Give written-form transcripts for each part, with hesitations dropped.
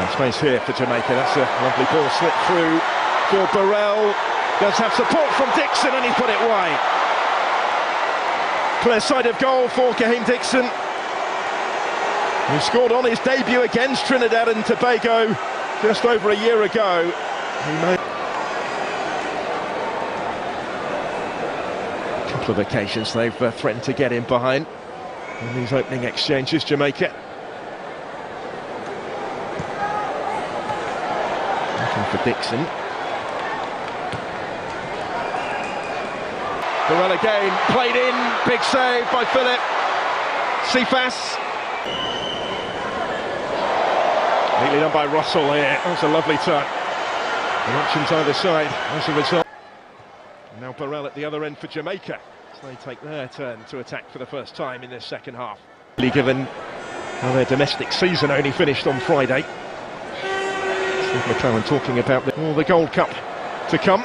And space here for Jamaica. That's a lovely ball slip through for Burrell. Does have support from Dixon, and he put it wide. Clear side of goal for Raheem Dixon, who scored on his debut against Trinidad and Tobago just over a year ago. He made a couple of occasions they've threatened to get in behind in these opening exchanges, Jamaica. Looking for Dixon. Burrell again, played in, big save by Philip. Cephas. Neatly done by Russell here. That was a lovely touch. The options either side as a result. And now Burrell at the other end for Jamaica, as they take their turn to attack for the first time in this second half. Given how their domestic season only finished on Friday. Steve McClellan talking about the Gold Cup to come.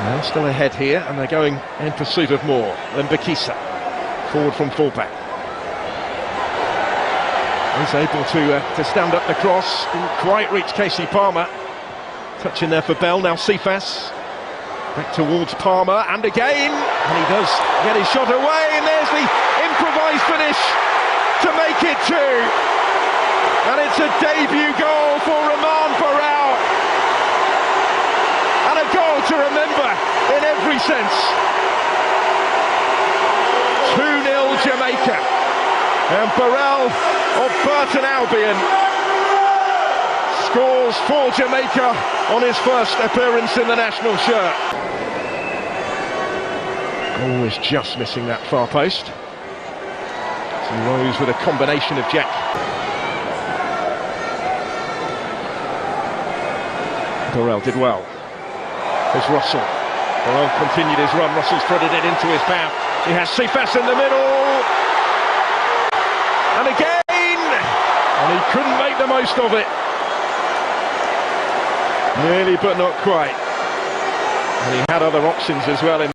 They're still ahead here, and they're going in pursuit of more. Then Bakisa, forward from fullback. He's able to stand up the cross, didn't quite reach Casey Palmer. Touch in there for Bell, now Cephas. Back towards Palmer, and again, and he does get his shot away, and there's the improvised finish to make it two. And it's a debut goal for Rumarn Burrell. And a goal to remember in every sense. 2-0 Jamaica. And Burrell of Burton Albion scores for Jamaica on his first appearance in the national shirt. Always just missing that far post. So Rose with a combination of Jack. Burrell did well. There's Russell. Burrell continued his run. Russell's threaded it into his path. He has Cephas in the middle. And again! And he couldn't make the most of it. Nearly, but not quite. And he had other options as well in